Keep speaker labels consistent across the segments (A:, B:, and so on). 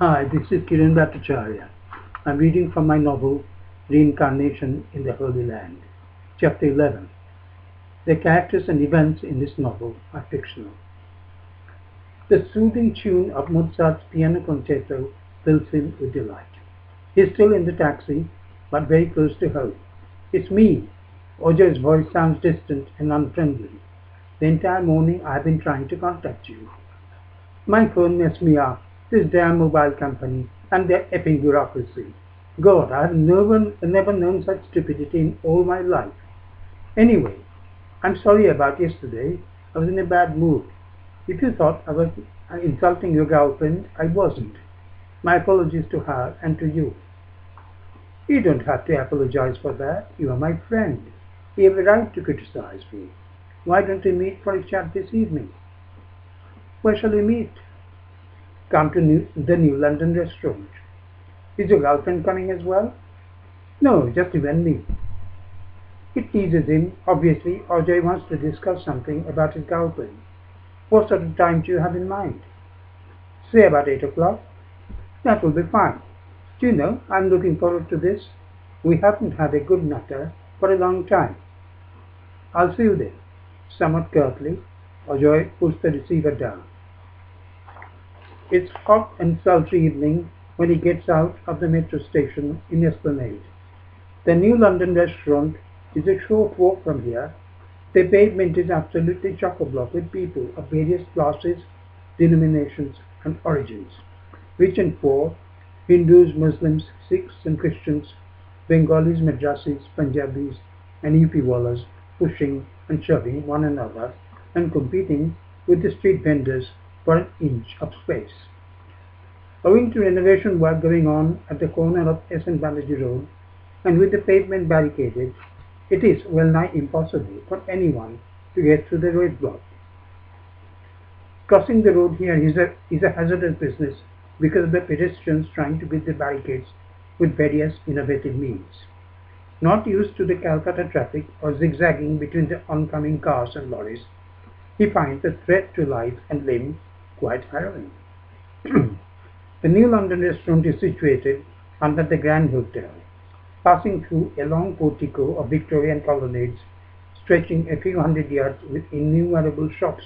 A: Hi, this is Kiran Bhattacharya. I'm reading from my novel Reincarnation in the Holy Land, Chapter 11. The characters and events in this novel are fictional. The soothing tune of Mozart's piano concerto fills him with delight. He's still in the taxi, but very close to home. It's me. Ojo's voice sounds distant and unfriendly. The entire morning I've been trying to contact you. My phone messed me up. This damn mobile company and their effing bureaucracy. God, I've never known such stupidity in all my life. Anyway, I'm sorry about yesterday. I was in a bad mood. If you thought I was insulting your girlfriend, I wasn't. My apologies to her and to you. You don't have to apologize for that. You are my friend. You have a right to criticize me. Why don't we meet for a chat this evening? Where shall we meet? Come to the New London restaurant. Is your girlfriend coming as well? No, just you and me. It teases him. Obviously, Ajay wants to discuss something about his girlfriend. What sort of time do you have in mind? Say about 8 o'clock. That will be fine. Do you know, I'm looking forward to this. We haven't had a good natter for a long time. I'll see you then. Somewhat curtly, Ajay puts the receiver down. It's hot and sultry evening when he gets out of the metro station in Esplanade. The New London restaurant is a short walk from here. The pavement is absolutely chock-a-block with people of various classes, denominations and origins. Rich and poor, Hindus, Muslims, Sikhs and Christians, Bengalis, Madrasis, Punjabis and UP wallahs pushing and shoving one another and competing with the street vendors for an inch of space. Owing to renovation work going on at the corner of S. and Banerjee Road, and with the pavement barricaded, it is well nigh impossible for anyone to get through the roadblock. Crossing the road here is a hazardous business because of the pedestrians trying to beat the barricades with various innovative means. Not used to the Calcutta traffic or zigzagging between the oncoming cars and lorries, he finds the threat to life and limb quite harrowing. The New London restaurant is situated under the Grand Hotel, passing through a long portico of Victorian colonnades stretching a few hundred yards with innumerable shops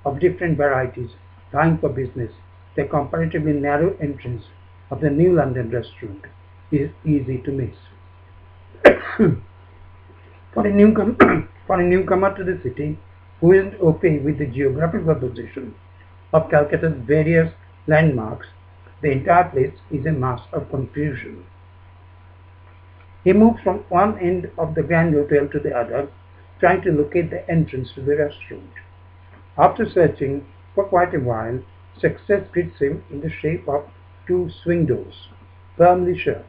A: of different varieties vying for business. The comparatively narrow entrance of the New London restaurant is easy to miss. For a newcomer to the city who isn't au fait with the geographical position of Calcutta's various landmarks, the entire place is a mass of confusion. He moves from one end of the Grand Hotel to the other, trying to locate the entrance to the restaurant. After searching for quite a while, success greets him in the shape of two swing doors, firmly shut,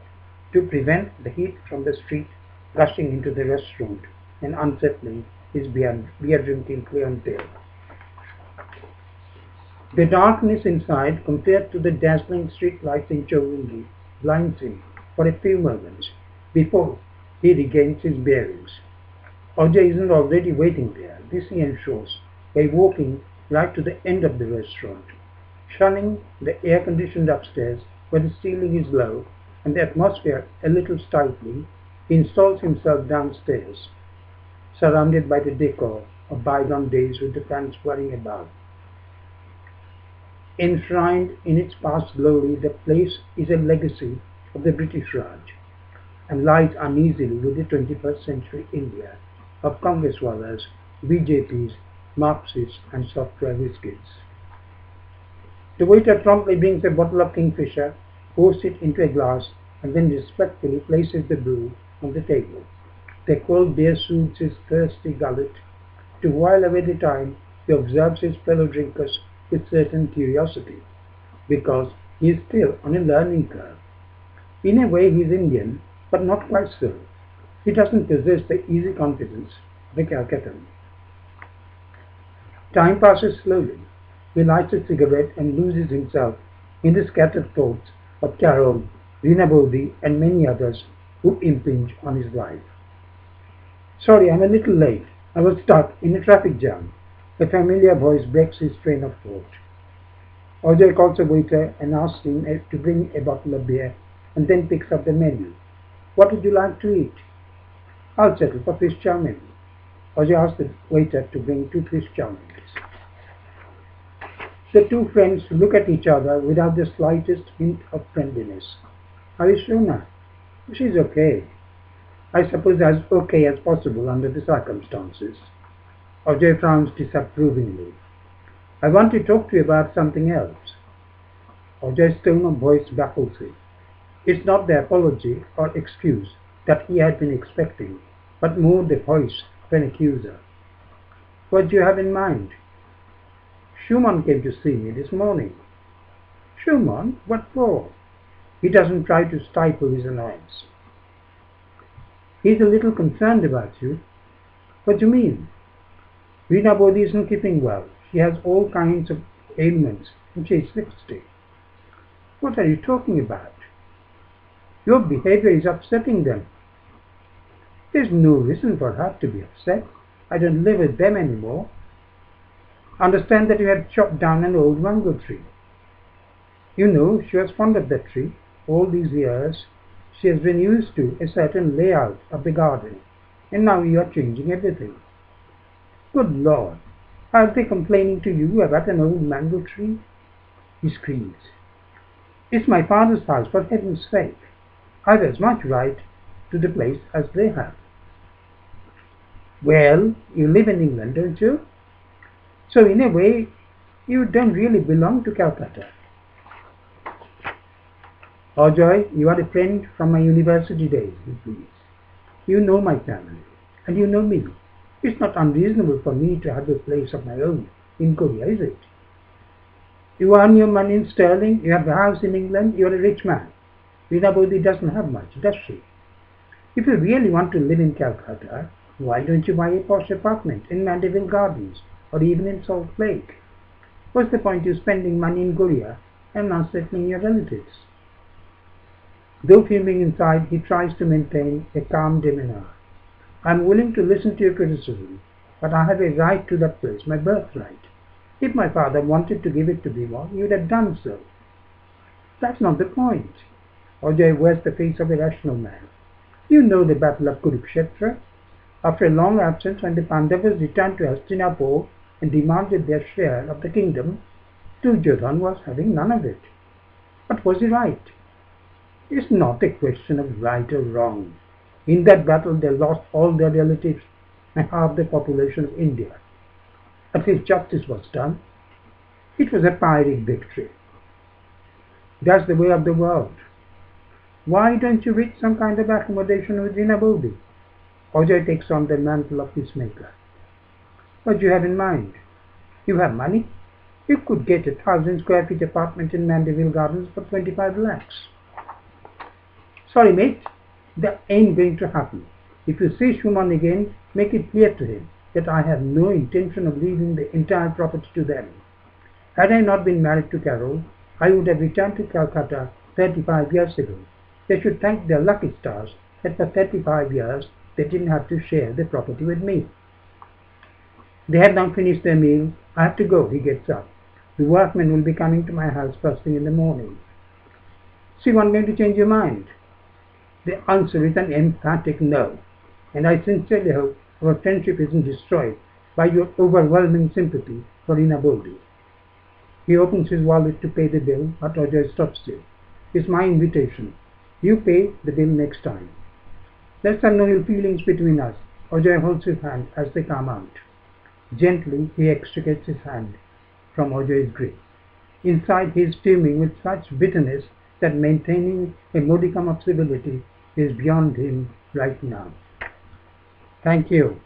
A: to prevent the heat from the street rushing into the restaurant and unsettling his beer-drinking clientele. The darkness inside, compared to the dazzling street lights in Chowringhee, blinds him for a few moments before he regains his bearings. Ajay isn't already waiting there. This he ensures by walking right to the end of the restaurant. Shunning the air-conditioned upstairs where the ceiling is low and the atmosphere a little stifling, he installs himself downstairs, surrounded by the decor of bygone days with the fans whirring above. Enshrined in its past glory, the place is a legacy of the British Raj and lies uneasily with the 21st century India of Congresswallas, BJPs, Marxists and software whiz-kids. The waiter promptly brings a bottle of Kingfisher, pours it into a glass and then respectfully places the brew on the table. The cold beer soothes his thirsty gullet. To while away the time, he observes his fellow drinkers with certain curiosity, because he is still on a learning curve. In a way he is Indian, but not quite so. He doesn't possess the easy confidence of a Calcuttan. Time passes slowly. He lights a cigarette and loses himself in the scattered thoughts of Carol, Rina Bodhi and many others who impinge on his life. Sorry, I'm a little late. I was stuck in a traffic jam. A familiar voice breaks his train of thought. Ajay calls a waiter and asks him to bring a bottle of beer and then picks up the menu. What would you like to eat? I'll settle for fish chow mein. Ajay asks the waiter to bring 2 fish chow mein. The two friends look at each other without the slightest hint of friendliness. How is Shona? She's okay. I suppose as okay as possible under the circumstances. Ajay frowns disapprovingly. I want to talk to you about something else. Ajay's tone of voice baffles him. It's not the apology or excuse that he had been expecting, but more the voice of an accuser. What do you have in mind? Schumann came to see me this morning. Schumann? What for? He doesn't try to stifle his annoyance. He's a little concerned about you. What do you mean? Rina Bodhi isn't keeping well. She has all kinds of ailments and she's 60. What are you talking about? Your behavior is upsetting them. There's no reason for her to be upset. I don't live with them anymore. Understand that you have chopped down an old mango tree. You know, she was fond of that tree. All these years, she has been used to a certain layout of the garden, and now you are changing everything. Good Lord, are they complaining to you about an old mango tree? He screams. It's my father's house, for heaven's sake. I've as much right to the place as they have. Well, you live in England, don't you? So in a way, you don't really belong to Calcutta. Ajay, you are a friend from my university days, he pleads. You know my family, and you know me. It's not unreasonable for me to have a place of my own in Korea, is it? You earn your money in sterling, you have a house in England, you are a rich man. Rina Bodhi doesn't have much, does she? If you really want to live in Calcutta, why don't you buy a posh apartment in Mandeville Gardens or even in Salt Lake? What's the point of spending money in Korea and not settling your relatives? Though fuming inside, he tries to maintain a calm demeanor. I'm willing to listen to your criticism, but I have a right to that place, my birthright. If my father wanted to give it to me, he would have done so. That's not the point. Ajay wears the face of a rational man. You know the battle of Kurukshetra. After a long absence, when the Pandavas returned to Hastinapur and demanded their share of the kingdom, Duryodhana was having none of it. But was he right? It's not a question of right or wrong. In that battle they lost all their relatives and half the population of India. At least justice was done. It was a Pyrrhic victory. That's the way of the world. Why don't you reach some kind of accommodation with Rina Bodhi? Ajay takes on the mantle of peacemaker. What do you have in mind? You have money? You could get a 1,000 square feet apartment in Mandeville Gardens for 25 lakhs. Sorry, mate, that ain't going to happen. If you see Schumann again, make it clear to him that I have no intention of leaving the entire property to them. Had I not been married to Carol, I would have returned to Calcutta 35 years ago. They should thank their lucky stars that for 35 years they didn't have to share the property with me. They had now finished their meal. I have to go, he gets up. The workmen will be coming to my house first thing in the morning. So you aren't going to change your mind? The answer is an emphatic no, and I sincerely hope our friendship isn't destroyed by your overwhelming sympathy for Rina Bodhi. He opens his wallet to pay the bill, but Ajay stops him. It's my invitation. You pay the bill next time. Let's have no ill feelings between us. Ajay holds his hand as they come out. Gently he extricates his hand from Ajay's grip. Inside he is fuming with such bitterness that maintaining a modicum of civility is beyond him right now. Thank you.